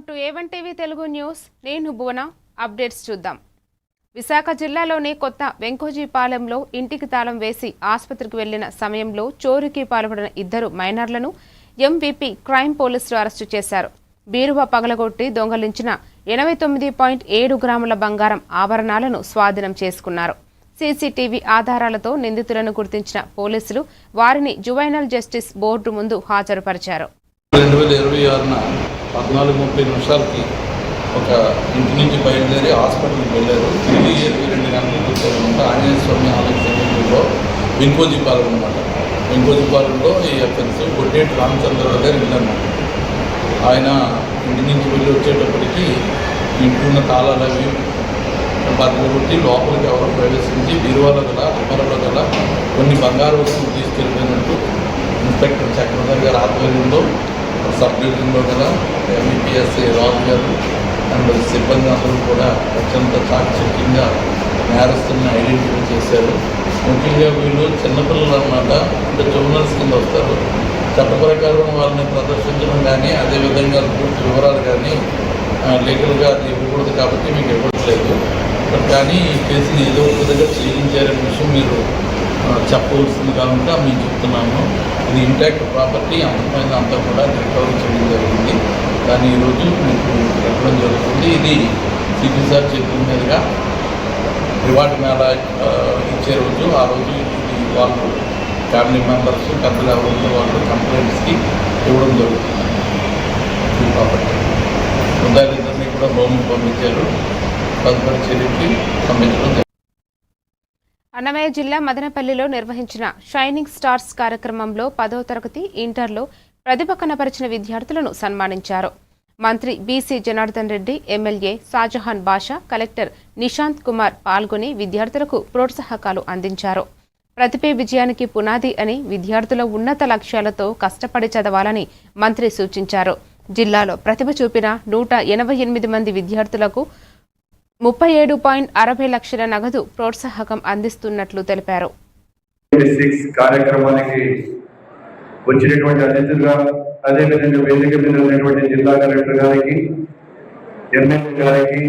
To A1 TV Telugu news. నేను భువన. Updates చూద్దాం. విశాఖ జిల్లాలోని కొత్త వెంకోజీపాలెంలో ఇంటికి తాళం వేసి ఆసుపత్రికి వెళ్లిన సమయంలో చోరీకి పాల్పడిన ఇద్దరు మైనర్లను ఎంవీపీ క్రైమ్ పోలీసులు అరెస్టు చేశారు. బీరువా పగలగొట్టి దొంగలించిన 89.7 గ్రాముల బంగారం ఆభరణాలను స్వాధీనం చేసుకున్నారు. సీసీటీవీ ఆధారాలతో నిందితులను గుర్తించిన పోలీసులు వారిని జువైనల్ జస్టిస్ బోర్డు ముందు హాజరుపరిచారు. 2026న 14:30 ఒక ఇంటి నుంచి బయలుదేరి హాస్పిటల్కి వెళ్ళారు. తిరిగి 22 గంటలకు వచ్చారనమాట. ఆంజనేయ స్వామి ఆలయ సమీపంలో వెంకోజీపాలెం అనమాట. వెంకోజీపాలెంలో ఈ అఫెన్స్ కొట్టేటి రామచంద్రరావు గారు వెళ్ళారన్నమాట. ఆయన ఇంటి నుంచి వెళ్ళి వచ్చేటప్పటికి ఇంట్లో ఉన్న తాళాలు అవి బద్దలు కొట్టి లోపలికి ఎవరో ప్రవేశించి బీరువాలో గల అమరలో గల కొన్ని బంగారు వస్తువులు తీసుకెళ్ళిపోయినట్టు ఇన్స్పెక్టర్ చక్రధర్ గారి ఆధ్వర్యంలో సబ్ డివిజన్లో గల ఎంఈపీఎస్ఏ రాజు గారు అండ్ సిబ్బంది అందరూ కూడా అత్యంత చాకచక్యంగా నేరస్తులను ఐడెంటిఫై చేశారు. ముఖ్యంగా వీళ్ళు చిన్నపిల్లలు అన్నమాట. అంటే జువెనల్స్ కింద వస్తారు. చట్ట ప్రకారం వాళ్ళని ప్రదర్శించడం కానీ అదేవిధంగా పూర్తి వివరాలు కానీ లీగల్గా అది ఇవ్వకూడదు కాబట్టి మీకు ఇవ్వట్లేదు. కానీ ఈ కేసుని ఏదో ఒక విధంగా చేయించారనే విషయం మీరు చెప్పవలసింది కనుక మేము చెప్తున్నాము. ఇది ఇంటాక్ట్ ప్రాపర్టీ అంతమైన అంతా కూడా రికవరీ చేయడం జరిగింది. దాన్ని ఈరోజు మీకు పెట్టడం జరుగుతుంది. ఇది సిపి సార్ చేతుల మీదుగా రివార్డు మేళ ఇచ్చే రోజు. ఆ రోజు ఇది వాళ్ళు ఫ్యామిలీ మెంబర్స్ పెద్దలు ఎవరైతే వాళ్ళు కంప్లైంట్స్కి ఇవ్వడం జరుగుతుంది. ఈ ప్రాపర్టీ ముద్దాయిలిద్దరినీ కూడా భూమికి పంపించారు. తదుపరి చర్యకి పంపించడం జరిగింది. అన్నమయ్య జిల్లా మదనపల్లిలో నిర్వహించిన షైనింగ్ స్టార్స్ కార్యక్రమంలో 10వ తరగతి ఇంటర్లో ప్రతిభ కనపరిచిన విద్యార్థులను సన్మానించారు. మంత్రి బీసీ జనార్దన్ రెడ్డి, ఎమ్మెల్యే షాజహాన్ బాషా, కలెక్టర్ నిశాంత్ కుమార్ పాల్గొని విద్యార్థులకు ప్రోత్సాహకాలు అందించారు. ప్రతిభే విజయానికి పునాది అని, విద్యార్థుల ఉన్నత లక్ష్యాలతో కష్టపడి చదవాలని మంత్రి సూచించారు. జిల్లాలో ప్రతిభ చూపిన 188 మంది విద్యార్థులకు 37.60 లక్షల నగదు ప్రోత్సాహకం అందిస్తున్నట్లు తెలిపారు. కార్యక్రమానికి వచ్చినటువంటి అతిథులుగా, అదేవిధంగా వేదిక మీద ఉన్నటువంటి జిల్లా కలెక్టర్ గారికి, ఎమ్మెల్యే గారికి,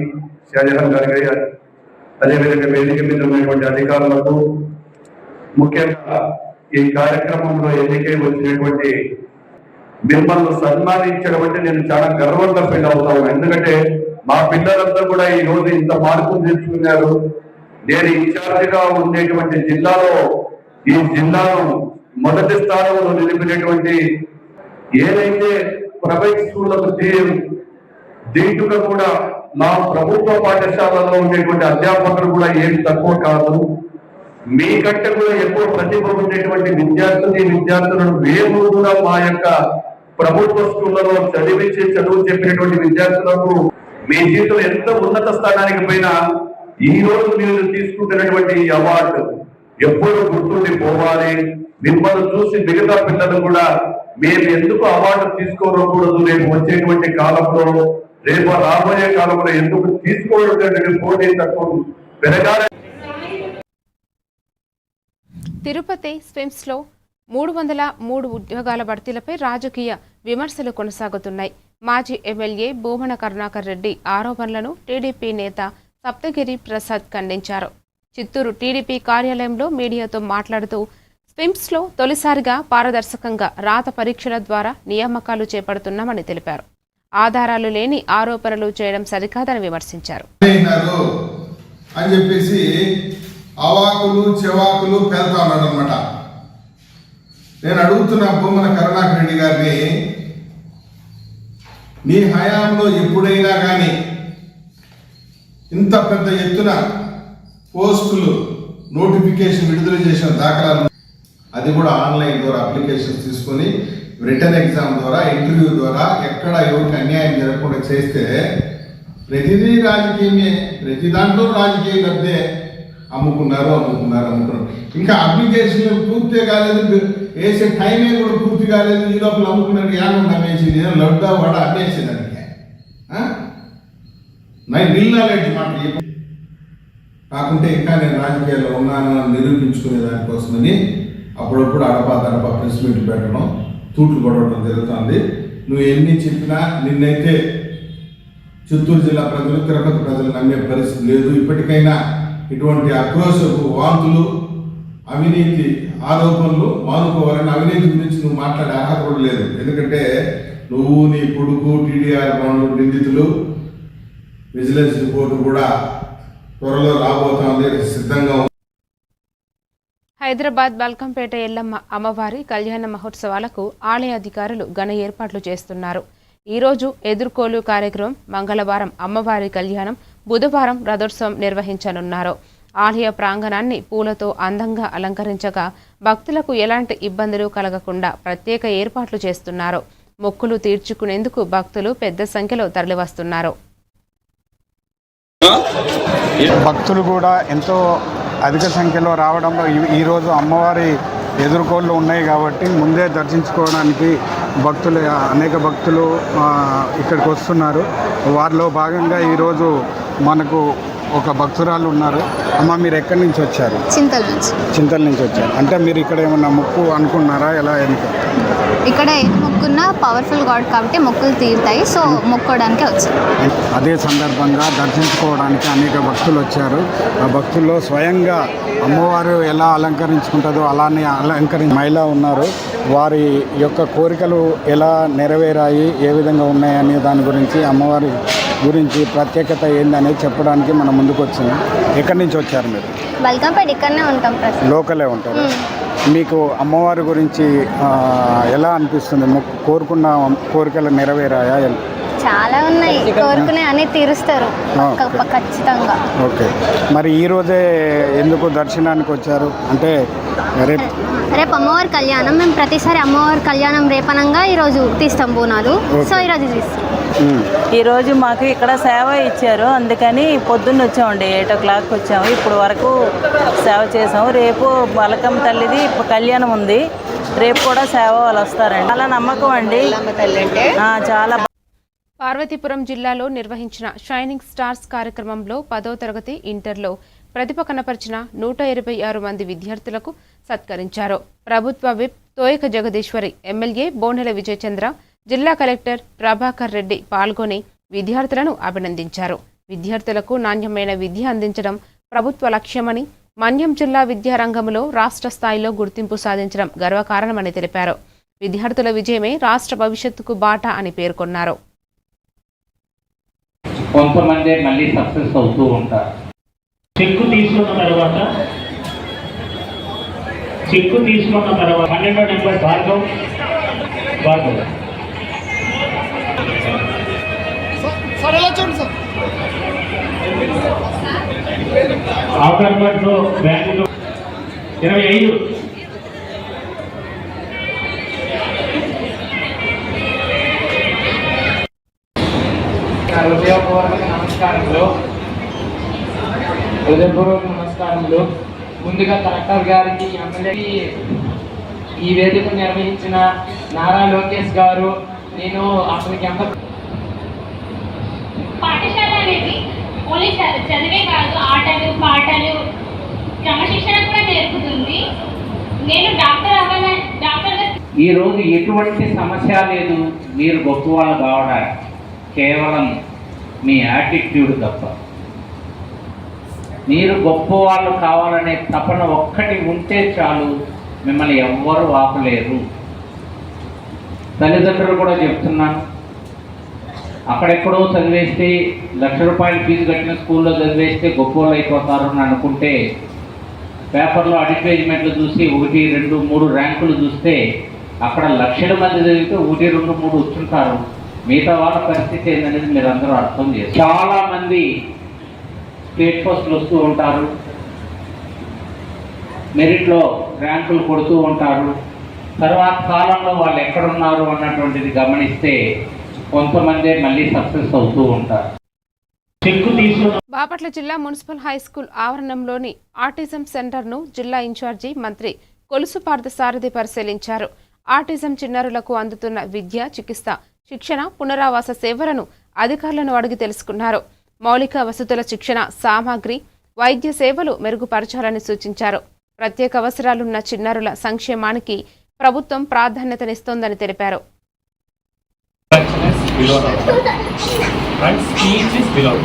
షాజహాన్ గారికి, అదేవిధంగా వేదిక మీద ఉన్నటువంటి అధికారులకు, ముఖ్యంగా ఈ కార్యక్రమంలో ఎన్నికై వచ్చినటువంటి మిమ్మల్ని సన్మానించడం అంటే నేను చాలా గర్వంగా ఫీల్ అవుతాను. ఎందుకంటే మా పిల్లలంతా కూడా ఈ రోజు ఇంత మార్పులు తెచ్చుకున్నారు. నేను ఇన్ఛార్జిగా ఉండేటువంటి జిల్లాలో ఈ జిల్లాను మొదటి స్థానంలో నిలిపినటువంటి ఏదైతే ప్రైవేట్ స్కూళ్లకు దీటుగా కూడా మా ప్రభుత్వ పాఠశాలలో ఉండేటువంటి అధ్యాపకులు కూడా ఏమి తక్కువ కాదు. మీకంటే కూడా ఎక్కువ ప్రతిభ ఉండేటువంటి విద్యార్థులను మేము కూడా మా యొక్క ప్రభుత్వ స్కూళ్లలో చదువు చెప్పినటువంటి విద్యార్థులకు మీ జీవితంలో ఎంత ఉన్నత స్థానానికి పోయినా ఈ రోజు మీరు తీసుకుంటున్నటువంటి అవార్డు ఎప్పుడు గుర్తుండి పోవాలి. మిమ్మల్ని చూసి మిగతా పిల్లలు కూడా మేము ఎందుకు అవార్డు తీసుకోకూడదు, రేపు వచ్చేటువంటి కాలంలో, రేపు రాబోయే కాలంలో ఎందుకు తీసుకోవడం పోటీ తక్కువ పెరగాలి. తిరుపతి స్విమ్స్ లో 303 ఉద్యోగాల భర్తీలపై రాజకీయ విమర్శలు కొనసాగుతున్నాయి. మాజీ ఎమ్మెల్యే భూమన కరుణాకర్ రెడ్డి ఆరోపణలను టీడీపీ నేత సప్తగిరి ప్రసాద్ ఖండించారు. చిత్తూరు టీడీపీ కార్యాలయంలో మీడియాతో మాట్లాడుతూ స్విమ్స్లో తొలిసారిగా పారదర్శకంగా రాత పరీక్షల ద్వారా నియామకాలు చేపడుతున్నామని తెలిపారు. ఆధారాలు లేని ఆరోపణలు చేయడం సరికాదని విమర్శించారు. నేను అడుగుతున్న భూమన కరుణాకర్ రెడ్డి గారిని, నీ హయాంలో ఎప్పుడైనా కానీ ఇంత పెద్ద ఎత్తున పోస్టులు నోటిఫికేషన్ విడుదల చేసిన దాఖలాలు, అది కూడా ఆన్లైన్ ద్వారా అప్లికేషన్స్ తీసుకొని రిటర్న్ ఎగ్జామ్ ద్వారా, ఇంటర్వ్యూ ద్వారా ఎక్కడ ఎవరికి అన్యాయం జరగకుండా చేస్తే ప్రతిదీ రాజకీయమే, ప్రతి దాంట్లో రాజకీయ లబ్ధే. అమ్ముకున్నారు. ఇంకా అప్లికేషన్లు పూర్తి కాలేదు, వేసే టైమే కూడా పూర్తి కాలేదు. ఈ లోపల అమ్ముకున్నాడు. యానం అమ్మేసింది, లడ్డా వాడ అమ్మేసిందానికి నిల్లాలేటి మాట కాకుంటే ఇంకా నేను రాజకీయాల్లో ఉన్నాను అని నిరూపించుకునే దానికోసమని అప్పుడప్పుడు అడపా ప్రెస్ మీట్ పెట్టడం, తూట్లు పడవడం జరుగుతుంది. నువ్వు ఎన్ని చెప్పినా నిన్నైతే చిత్తూరు జిల్లా ప్రజలు, తిరుపతి ప్రజలు నమ్మే పరిస్థితి లేదు. ఇప్పటికైనా ఇటువంటి ఆక్రోశపు వాంతులు, అవినీతి ఆరోపణలు మానుకోవాలని. అవినీతి గురించి నువ్వు మాట్లాడే అర్హత కూడా లేదు. ఎందుకంటే నువ్వు, నీ కొడుకు, టీడీఆర్ బాండ్లు నిందితులు. విజిలెన్స్ రిపోర్టు కూడా త్వరలో రాబోతోంది, సిద్ధంగా. హైదరాబాద్ బల్కంపేట ఎల్లమ్మ అమ్మవారి కళ్యాణ మహోత్సవాలకు ఆలయ అధికారులు ఘన ఏర్పాట్లు చేస్తున్నారు. ఈరోజు ఎదుర్కోలు కార్యక్రమం, మంగళవారం అమ్మవారి కళ్యాణం, బుధవారం రథోత్సవం నిర్వహించనున్నారు. ఆలయ ప్రాంగణాన్ని పూలతో అందంగా అలంకరించగా భక్తులకు ఎలాంటి ఇబ్బందులు కలగకుండా ప్రత్యేక ఏర్పాట్లు చేస్తున్నారు. మొక్కులు తీర్చుకునేందుకు భక్తులు పెద్ద సంఖ్యలో తరలివస్తున్నారు. భక్తులు కూడా ఎంతో అధిక సంఖ్యలో రావడంలో ఈరోజు అమ్మవారి ఎదుర్కోళ్ళు ఉన్నాయి కాబట్టి ముందే దర్శించుకోవడానికి అనేక భక్తులు ఇక్కడికి వస్తున్నారు. వారిలో భాగంగా ఈరోజు మనకు ఒక భక్తురాలు ఉన్నారు. అమ్మ, మీరు ఎక్కడి నుంచి వచ్చారు? చింతల నుంచి వచ్చారు. అంటే మీరు ఇక్కడ ఏమన్నా మొక్కు అనుకున్నారా? ఎలా ఇక్కడ ఏది మొక్కున్నా పవర్ఫుల్ గాడ్ కాబట్టి మొక్కులు తీరుతాయి. సో మొక్కోవడానికే వచ్చారు. అదే సందర్భంగా దర్శించుకోవడానికి అనేక భక్తులు వచ్చారు. ఆ భక్తుల్లో స్వయంగా అమ్మవారు ఎలా అలంకరించుకుంటుందో అలానే మహిళ ఉన్నారు. వారి యొక్క కోరికలు ఎలా నెరవేరాయి, ఏ విధంగా ఉన్నాయనే దాని గురించి, అమ్మవారి గురించి ప్రత్యేకత ఏందనేది చెప్పడానికి మనం ముందుకు వచ్చింది. ఎక్కడి నుంచి వచ్చారు మీరు? బల్కంపేట. ఇక్కడనే ఉంటాం, లోకలే ఉంటారు. మీకు అమ్మవారి గురించి ఎలా అనిపిస్తుంది? కోరుకున్న కోరికలు నెరవేరాయా? చాలా ఉన్నాయి, కోరుకునే అన్ని తీరుస్తారు ఖచ్చితంగా. ఓకే, మరి ఈరోజే ఎందుకు దర్శనానికి వచ్చారు? అంటే రేపు అమ్మవారి కళ్యాణం. మేము ప్రతిసారి అమ్మవారి కళ్యాణం రేపనంగా ఈరోజు తీస్తాం బోనాలు. సో ఈరోజు తీస్తాం. ఈరోజు మాకు ఇక్కడ సేవ ఇచ్చారు, అందుకని పొద్దున్న వచ్చామండి. 8 o'clock వచ్చాము. ఇప్పుడు వరకు సేవ చేసాము. రేపు బలకం తల్లిది కళ్యాణం ఉంది. రేపు కూడా సేవ వాళ్ళు వస్తారండి. చాలా నమ్మకం అండి. చాలా. పార్వతీపురం జిల్లాలో నిర్వహించిన షైనింగ్ స్టార్స్ కార్యక్రమంలో 10వ తరగతి ఇంటర్లో ప్రతిభ కనపరిచిన 126 మంది విద్యార్థులకు సత్కరించారు. ప్రభుత్వ విప్ తోయక జగదీశ్వరి, ఎమ్మెల్యే బోనెల విజయచంద్ర, జిల్లా కలెక్టర్ ప్రభాకర్ రెడ్డి పాల్గొని విద్యార్థులను అభినందించారు. విద్యార్థులకు నాణ్యమైన విద్య అందించడం ప్రభుత్వ లక్ష్యమని, మన్యం జిల్లా విద్యారంగంలో రాష్ట్ర స్థాయిలో గుర్తింపు సాధించడం గర్వకారణమని తెలిపారు. విద్యార్థుల విజయమే రాష్ట్ర భవిష్యత్తుకు బాట అని పేర్కొన్నారు. కొంతమంది మళ్ళీ సక్సెస్ అవుతూ ఉంటారు. చెక్కు తీసుకున్న తర్వాత 12వ నెంబర్ భార్గవ్ ఆఫర్లో బ్యాంకులో 25 హృదయపూర్వక నమస్కారములు. ముందుగా కలెక్టర్ గారికి, ఎమ్మెల్యేకి, ఈ వేదిక నిర్వహించిన నారా లోకేష్ గారు, నేను అతనికి ఎంత పాఠశాల అనేది ఓన్లీ చదివే కాదు, ఆటలు, పాటలు, క్రమశిక్షణ కూడా నేర్పుతుంది. నేను డాక్టర్గా ఈ రోజు ఎటువంటి సమస్య లేదు మీరు గొప్పవాళ్ళు కావడానికి. కేవలం మీ యాటిట్యూడ్ తప్ప. మీరు గొప్పవాళ్ళు కావాలనే తపన ఒక్కటి ఉంటే చాలు, మిమ్మల్ని ఎవ్వరూ ఆపలేరు. తల్లిదండ్రులు కూడా చెప్తున్నాను, అక్కడెక్కడో చదివేస్తే, ₹1,00,000 ఫీజు కట్టిన స్కూల్లో చదివేస్తే గొప్పవాళ్ళు అయిపోతారు అని అనుకుంటే, పేపర్లో అడ్వర్టైజ్మెంట్లు చూసి 1, 2, 3 ర్యాంకులు చూస్తే అక్కడ లక్షల మంది చదివితే 1, 2, 3 వచ్చుంటారు. మిగతా వాళ్ళ పరిస్థితి ఏంటనేది మీరు అందరూ అర్థం చేస్తారు. చాలామంది స్టేట్ ఫస్ట్లు వస్తూ ఉంటారు, మెరిట్లో ర్యాంకులు కొడుతూ ఉంటారు. తర్వాత కాలంలో వాళ్ళు ఎక్కడున్నారు అన్నటువంటిది గమనిస్తే కొంతమంది మళ్ళీ సక్సెస్ అవుతూ ఉంటారు. బాపట్ల జిల్లా మున్సిపల్ హై స్కూల్ ఆవరణంలోని ఆటిజం సెంటర్ను జిల్లా ఇన్ఛార్జి మంత్రి కొలుసు పార్థసారథి పరిశీలించారు. ఆటిజం చిన్నారులకు అందుతున్న విద్య, చికిత్స, శిక్షణ, పునరావాస సేవలను అధికారులను అడిగి తెలుసుకున్నారు. మౌలిక వసతుల శిక్షణ, సామాగ్రి, వైద్య సేవలు మెరుగుపరచాలని సూచించారు. ప్రత్యేక అవసరాలున్న చిన్నారుల సంక్షేమానికి ప్రభుత్వం ప్రాధాన్యతనిస్తోందని తెలిపారు. below now. And speech is below.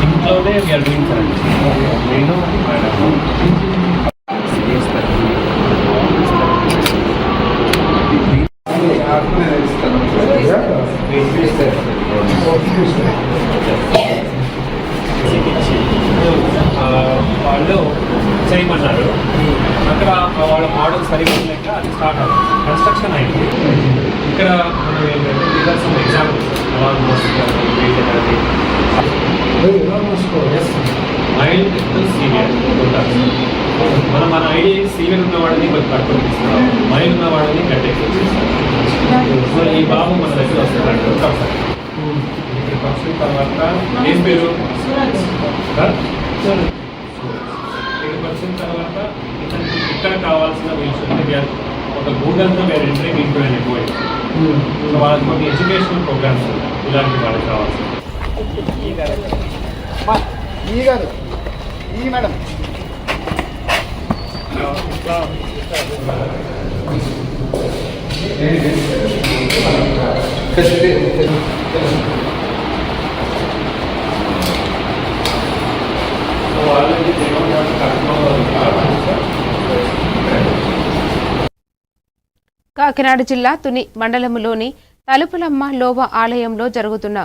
Include we are doing వాళ్ళు చేయమన్నారు. అక్కడ వాళ్ళ మోడల్ సరిగ్గా లేక అది స్టార్ట్ అయింది, కన్స్ట్రక్షన్ అయింది. ఇక్కడ మనం ఏంటంటే reversal examples mild to severe ఉంటారు. మనం మన ఐడియా సీవియర్ ఉన్న వాడిని కొంచెం తక్కువ తీసుకున్నాం, మైల్డ్ ఉన్న వాడిని కట్టేస్తాం. సో ఈ బాబు మన దగ్గర వస్తున్నాడు. ఇక్కడికి వచ్చిన తర్వాత ఏం పేరు ఇక్కడికి వచ్చిన తర్వాత ఇక్కడ కావాల్సిన విషయం ఒక గూగల్తో వేరే ఎంట్రీ ఇంప్రూవ్ అయిపోయి. సో వాళ్ళకి కొన్ని ఎడ్యుకేషనల్ ప్రోగ్రామ్స్ ఇలాంటి వాళ్ళకి కావాల్సింది. మేడం కాకినాడ జిల్లా తుని మండలంలోని తలుపులమ్మ లోవ ఆలయంలో జరుగుతున్న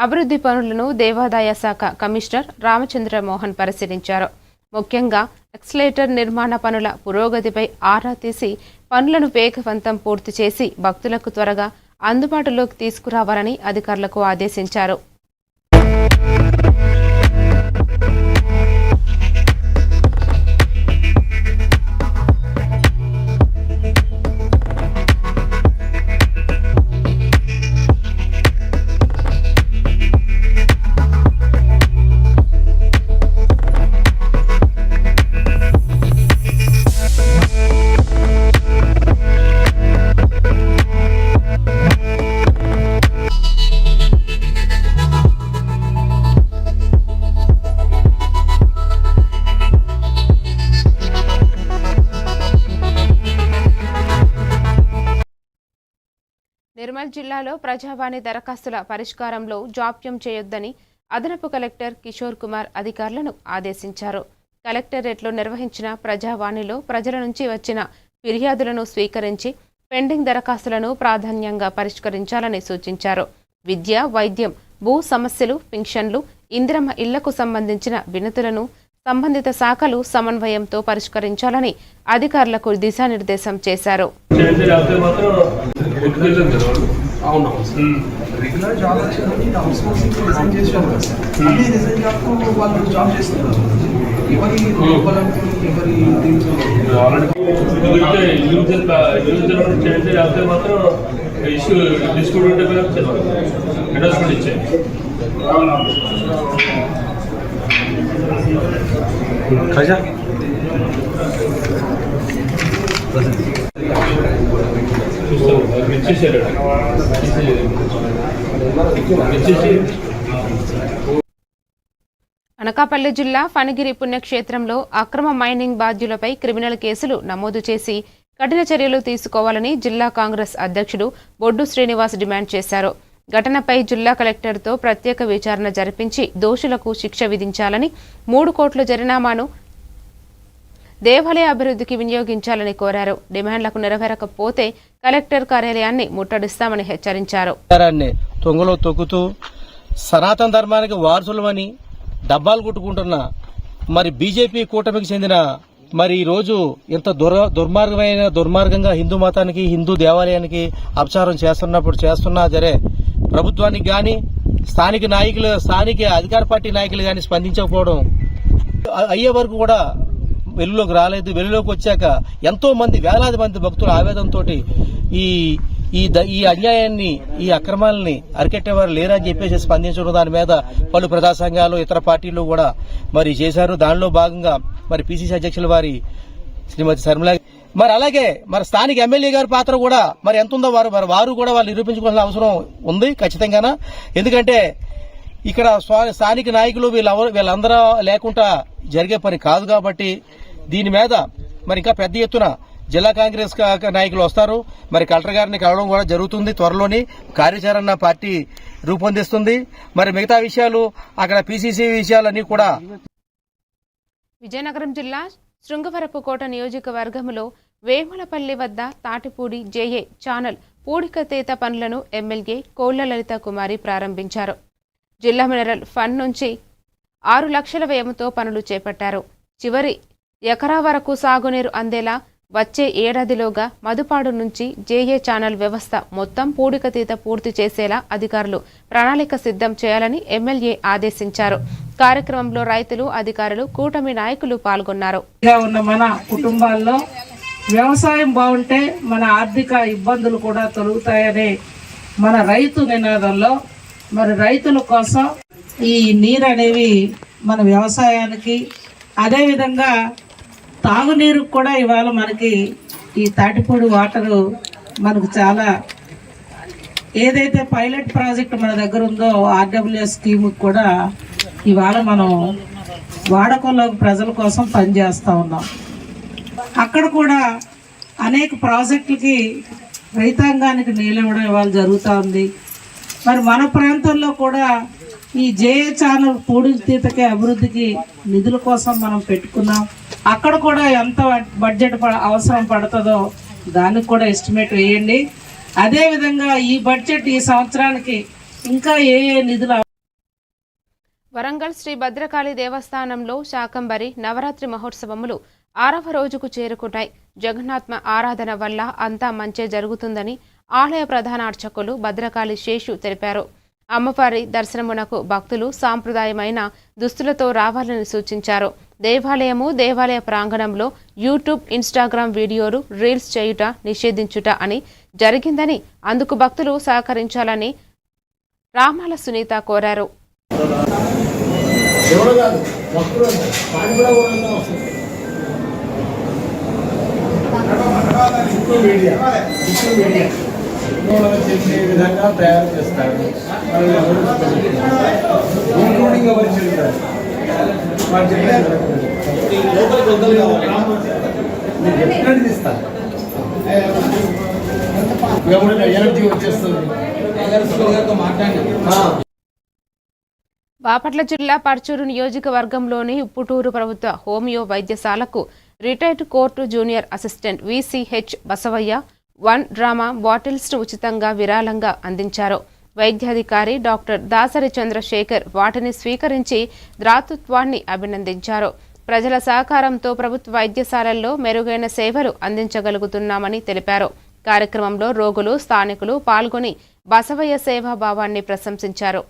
అభివృద్ధి పనులను దేవాదాయ శాఖ కమిషనర్ రామచంద్ర మోహన్ పరిశీలించారు. ముఖ్యంగా ఎక్స్లేటర్ నిర్మాణ పనుల పురోగతిపై ఆరా తీసి పనులను వేగవంతం పూర్తి చేసి భక్తులకు త్వరగా అందుబాటులోకి తీసుకురావాలని అధికారులకు ఆదేశించారు. నిర్మల్ జిల్లాలో ప్రజావాణి దరఖాస్తుల పరిష్కారంలో జాప్యం చేయొద్దని అదనపు కలెక్టర్ కిషోర్ కుమార్ అధికారులను ఆదేశించారు. కలెక్టరేట్లో నిర్వహించిన ప్రజావాణిలో ప్రజల నుంచి వచ్చిన ఫిర్యాదులను స్వీకరించి పెండింగ్ దరఖాస్తులను ప్రాధాన్యంగా పరిష్కరించాలని సూచించారు. విద్య, వైద్యం, భూ సమస్యలు, పింఛన్లు, ఇందిరమ్మ ఇళ్లకు సంబంధించిన వినతులను సంబంధిత శాఖలు సమన్వయంతో పరిష్కరించాలని అధికారులకు దిశానిర్దేశం చేశారు. ఇష్యూ డిస్ప్యూట్ ఉంటే అడ్రస్మెంట్ ఇచ్చాయి. అనకాపల్లి జిల్లా ఫణిగిరి పుణ్యక్షేత్రంలో అక్రమ మైనింగ్ బాధ్యులపై క్రిమినల్ కేసులు నమోదు చేసి కఠిన చర్యలు తీసుకోవాలని జిల్లా కాంగ్రెస్ అధ్యక్షుడు బొడ్డు శ్రీనివాస్ డిమాండ్ చేశారు. ఘటనపై జిల్లా కలెక్టర్తో ప్రత్యేక విచారణ జరిపించి దోషులకు శిక్ష విధించాలని, 3 కోట్ల జరిమానాను దేవాలయ అభివృద్ధికి వినియోగించాలని కోరారు. డిమాండ్లకు నెరవేరకపోతే కలెక్టర్ కార్యాలయాన్ని ముట్టడిస్తామని హెచ్చరించారు. తొంగలో తొక్కుతూ సనాతన ధర్మానికి వారసులమని డబ్బాలు కొట్టుకుంటున్న మరి బీజేపీ కూటమికి చెందిన మరి ఈ రోజు ఇంత దుర్మార్గంగా హిందూ మతానికి, హిందూ దేవాలయానికి అపచారం చేస్తున్నా సరే ప్రభుత్వానికి గాని స్థానిక అధికార పార్టీ నాయకులు గాని స్పందించకపోవడం అయ్యే వరకు కూడా వెలుగులోకి రాలేదు. వెలుగులోకి వచ్చాక ఎంతో మంది, వేలాది మంది భక్తుల ఆవేదనతో ఈ అన్యాయాన్ని, ఈ అక్రమాలని అరికెట్టేవారు లేరని చెప్పేసి స్పందించడం, దాని మీద పలు ప్రజా సంఘాలు, ఇతర పార్టీలు కూడా మరి చేశారు. దానిలో భాగంగా మరి పిసిసి అధ్యక్షుల వారి శ్రీమతి శర్మిల, మరి అలాగే మరి స్థానిక ఎమ్మెల్యే గారి పాత్ర కూడా మరి ఎంత ఉందో వారు కూడా వాళ్ళు నిరూపించుకోవాల్సిన అవసరం ఉంది ఖచ్చితంగా. ఎందుకంటే ఇక్కడ స్థానిక నాయకులు వీళ్ళందరూ లేకుండా జరిగే పని కాదు. కాబట్టి దీని మీద మరి ఇంకా పెద్ద ఎత్తున జిల్లా కాంగ్రెస్ నాయకులు వస్తారు. మరి కలెక్టర్ గారిని కలవడం కూడా జరుగుతుంది. త్వరలోని కార్యాచరణ పార్టీ రూపొందిస్తుంది. మరి మిగతా విషయాలు అక్కడ పిసిసి విషయాలన్నీ కూడా. విజయనగరం జిల్లా శృంగవరపుకోట నియోజకవర్గంలో వేములపల్లి వద్ద తాటిపూడి జేఏ ఛానల్ పూడికతీత పనులను ఎమ్మెల్యే కోళ్ల లలిత కుమారి ప్రారంభించారు. జిల్లా మినరల్ ఫండ్ నుంచి 6 లక్షల వ్యయంతో పనులు చేపట్టారు. చివరి ఎకరా వరకు సాగునీరు అందేలా వచ్చే ఏడాదిలోగా మదుపాడు నుంచి జేఏ ఛానల్ వ్యవస్థ మొత్తం పూడికతీత పూర్తి చేసేలా అధికారులు ప్రణాళిక సిద్ధం చేయాలని ఎమ్మెల్యే ఆదేశించారు. కార్యక్రమంలో రైతులు, అధికారులు, కూటమి నాయకులు పాల్గొన్నారు. ఉన్న మన కుటుంబాల్లో వ్యవసాయం బాగుంటే మన ఆర్థిక ఇబ్బందులు కూడా తొలగుతాయనే మన రైతు నినాదంలో మరి రైతుల కోసం ఈ నీరు అనేవి మన వ్యవసాయానికి, అదేవిధంగా తాగునీరు కూడా ఇవాళ మనకి ఈ తాటిపూడి వాటరు మనకు చాలా, ఏదైతే పైలట్ ప్రాజెక్ట్ మన దగ్గర ఉందో ఆర్డబ్ల్యూఎస్ స్కీమ్ కూడా ఇవాళ మనం వాడకంలో ప్రజల కోసం పనిచేస్తూ ఉన్నాం. అక్కడ కూడా అనేక ప్రాజెక్టులకి రైతాంగానికి నీళ్ళు ఇవ్వడం ఇవాళ జరుగుతూ ఉంది. మరి మన ప్రాంతంలో కూడా ఈ జేఏ ఛానల్ పూడికతీతకి అభివృద్ధికి నిధుల కోసం మనం పెట్టుకున్నాం. అక్కడ కూడా ఎంత బడ్జెట్ అవసరం పడుతుందో దానికి కూడా ఎస్టిమేట్ వేయండి. అదేవిధంగా ఈ బడ్జెట్ ఈ సంవత్సరానికి ఇంకా ఏ నిధులు. వరంగల్ శ్రీ భద్రకాళి దేవస్థానంలో శాకంబరి నవరాత్రి మహోత్సవములు 6వ రోజుకు చేరుకున్నాయి. జగన్నాత్మ ఆరాధన వల్ల అంతా మంచే జరుగుతుందని ఆలయ ప్రధాన అర్చకులు భద్రకాళి శేషు తెలిపారు. అమ్మవారి దర్శనమునకు భక్తులు సాంప్రదాయమైన దుస్తులతో రావాలని సూచించారు. దేవాలయ ప్రాంగణంలో యూట్యూబ్, ఇన్స్టాగ్రామ్ వీడియోలు, రీల్స్ చేయుట నిషేధించుట అని జరిగిందని, అందుకు భక్తులు సహకరించాలని రామాల సునీత కోరారు. చేసే విధంగా తయారు చేస్తారు. ఎనర్జీ వచ్చేస్తుంది. బాపట్ల జిల్లా పర్చూరు నియోజకవర్గంలోని ఉప్పుటూరు ప్రభుత్వ హోమియో వైద్యశాలకు retired court junior assistant VCH Basavaiah 1 dram బాటిల్స్ను ఉచితంగా విరాళంగా అందించారు. వైద్యాధికారి డాక్టర్ దాసరి చంద్రశేఖర్ వాటిని స్వీకరించి దాతృత్వాన్ని అభినందించారు. ప్రజల సహకారంతో ప్రభుత్వ వైద్యశాలల్లో మెరుగైన సేవలు అందించగలుగుతున్నామని తెలిపారు. కార్యక్రమంలో రోగులు, స్థానికులు పాల్గొని బసవయ్య సేవాభావాన్ని ప్రశంసించారు.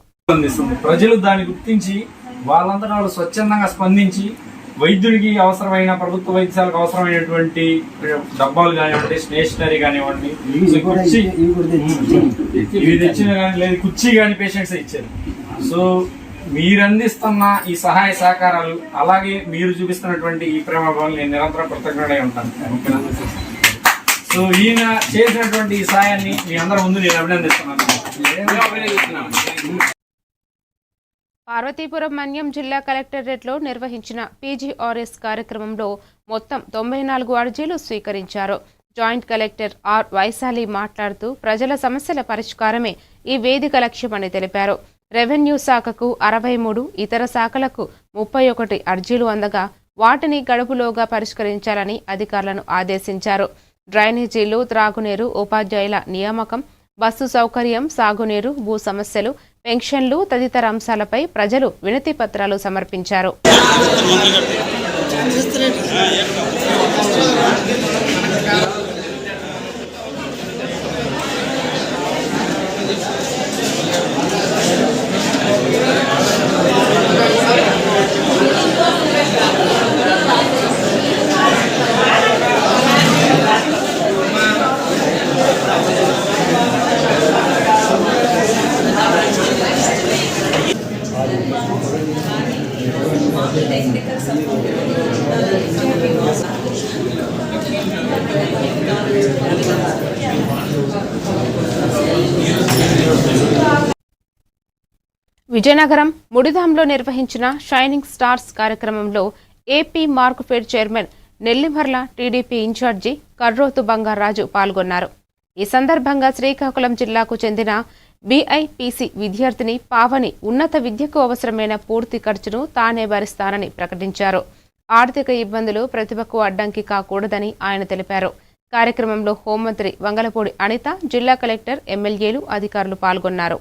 ప్రజలు దాన్ని గుర్తించి వాళ్ళంతా వాళ్ళు స్వచ్ఛందంగా స్పందించి వైద్యుడికి అవసరమైన, ప్రభుత్వ వైద్యశాలకు అవసరమైనటువంటి డబ్బాలు కానివ్వండి, స్టేషనరీ కానివ్వండి, కుర్చీ ఇవి తెచ్చిన కానీ లేదు, కుర్చీ కానీ పేషెంట్స్ ఇచ్చారు. సో మీరు అందిస్తున్న ఈ సహాయ సహకారాలు, అలాగే మీరు చూపిస్తున్నటువంటి ఈ ప్రేమభావాలు నేను నిరంతరం కృతజ్ఞుడై ఉంటాను. ఓకేనా? సో ఈయన చేసినటువంటి ఈ సహాయాన్ని మీ అందరి ముందు నేను అభినందిస్తున్నాను. పార్వతీపురం మన్యం జిల్లా కలెక్టరేట్లో నిర్వహించిన PGRS కార్యక్రమంలో మొత్తం 94 అర్జీలు స్వీకరించారు. జాయింట్ కలెక్టర్ ఆర్ వైశాలి మాట్లాడుతూ ప్రజల సమస్యల పరిష్కారమే ఈ వేదిక లక్ష్యమని తెలిపారు. రెవెన్యూ శాఖకు 63, ఇతర శాఖలకు 31 అర్జీలు అందగా వాటిని గడువులోగా పరిష్కరించాలని అధికారులను ఆదేశించారు. డ్రైనేజీలు, త్రాగునీరు, ఉపాధ్యాయుల నియామకం, బస్సు సౌకర్యం, సాగునీరు, భూ సమస్యలు, పెన్షన్లు తదితర అంశాలపై ప్రజలు వినతి పత్రాలు సమర్పించారు. విజయనగరం ముడిదాంలో నిర్వహించిన షైనింగ్ స్టార్స్ కార్యక్రమంలో AP Markfed chairman Nellimarla TDP ఇన్ఛార్జి కర్రోతు బంగారాజు పాల్గొన్నారు. ఈ సందర్భంగా శ్రీకాకుళం జిల్లాకు చెందిన బీఐపీసీ విద్యార్థిని పావని ఉన్నత విద్యకు అవసరమైన పూర్తి ఖర్చును తానే భరిస్తానని ప్రకటించారు. ఆర్థిక ఇబ్బందులు ప్రతిభకు అడ్డంకి కాకూడదని ఆయన తెలిపారు. కార్యక్రమంలో హోంమంత్రి వంగలపూడి అనిత, జిల్లా కలెక్టర్, ఎమ్మెల్యేలు, అధికారులు పాల్గొన్నారు.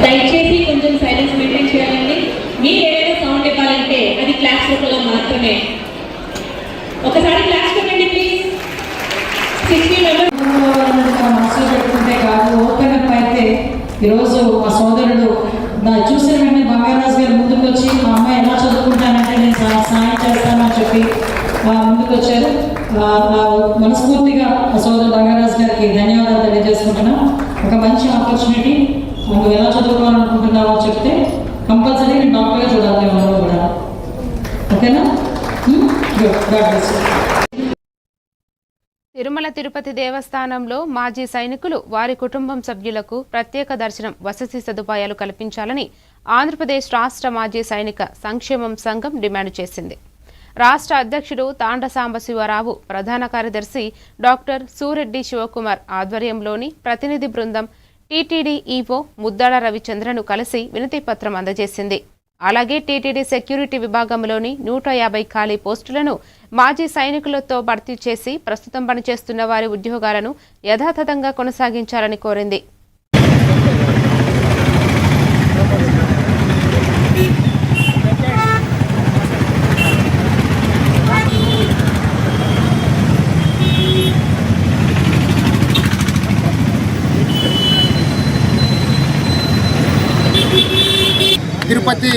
దయచేసి కొంచెం సైలెన్స్ మెయింటైన్ చేయాలండి. మీరు ఏదైనా సౌండ్ ఇవ్వాలంటే అది క్లాస్ రూపంలో మాత్రమే. ఒకసారి క్లాస్ పెట్టండి ప్లీజ్. 60 మెంబర్స్ మనసులో పెట్టుకుంటే కాదు, ఓపెన్ అప్ అయితే ఈరోజు మా సోదరుడు చూసిన వెంటనే బంగారాజు గారు ముందుకు వచ్చి మా అమ్మాయి ఎలా చదువుకుంటానంటే నేను సహాయం చేస్తానని చెప్పి ముందుకు వచ్చారు. మనస్ఫూర్తిగా మా సోదరుడు బంగారాజు గారికి ధన్యవాదాలు తెలియజేసుకుంటున్నాం. ఒక మంచి ఆపర్చునిటీ. నువ్వు ఎలా చదువుకోవాలనుకుంటున్నావో చెప్తే కంపల్సరీ నేను డాక్టర్గా చూడాలి అందరూ కూడా. ఓకేనా? తిరుమల తిరుపతి దేవస్థానంలో మాజీ సైనికులు, వారి కుటుంబం సభ్యులకు ప్రత్యేక దర్శనం, వసతి సదుపాయాలు కల్పించాలని ఆంధ్రప్రదేశ్ రాష్ట్ర మాజీ సైనిక సంక్షేమం సంఘం డిమాండ్ చేసింది. రాష్ట్ర అధ్యక్షుడు తాండ సాంబశివరావు, ప్రధాన కార్యదర్శి డాక్టర్ సూరెడ్డి శివకుమార్ ఆధ్వర్యంలోని ప్రతినిధి బృందం టీటీడీ ఈవో ముద్దాడ రవిచంద్రను కలిసి వినతి పత్రం అందజేసింది. అలాగే టీటీడీ సెక్యూరిటీ విభాగంలోని 150 ఖాళీ పోస్టులను మాజీ సైనికులతో భర్తీ చేసి ప్రస్తుతం పనిచేస్తున్న వారి ఉద్యోగాలను యథాతథంగా కొనసాగించాలని కోరింది. తిరుపతి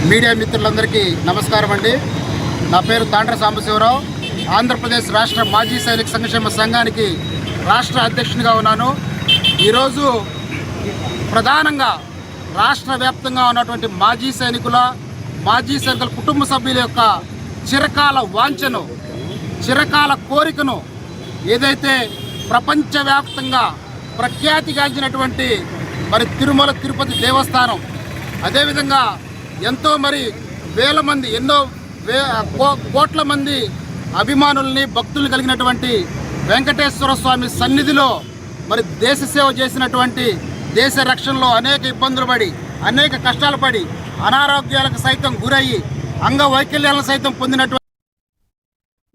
మీడియా మిత్రులందరికీ నమస్కారం అండి. నా పేరు తాండ్ర సాంబశివరావు. ఆంధ్రప్రదేశ్ రాష్ట్ర మాజీ సైనిక సంక్షేమ సంఘానికి రాష్ట్ర అధ్యక్షునిగా ఉన్నాను. ఈరోజు ప్రధానంగా రాష్ట్ర వ్యాప్తంగా ఉన్నటువంటి మాజీ సైనికుల కుటుంబ సభ్యుల యొక్క చిరకాల వాంఛను, చిరకాల కోరికను ఏదైతే ప్రపంచవ్యాప్తంగా ప్రఖ్యాతిగాంచినటువంటి తిరుమల తిరుపతి దేవస్థానం, అదేవిధంగా ఎంతో వేల మంది, కోట్ల మంది అభిమానుల్ని, భక్తుల్ని కలిగినటువంటి వెంకటేశ్వర స్వామి సన్నిధిలో దేశ సేవ చేసినటువంటి, దేశ రక్షణలో అనేక ఇబ్బందులు పడి, అనేక కష్టాలు పడి, అనారోగ్యాలకు సైతం గురయ్యి, అంగవైకల్యాలను సైతం పొందినటువంటి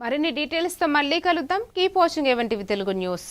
మరిన్ని డీటెయిల్స్తో మళ్ళీ కలుద్దాం. Keep watching AVN TV Telugu news.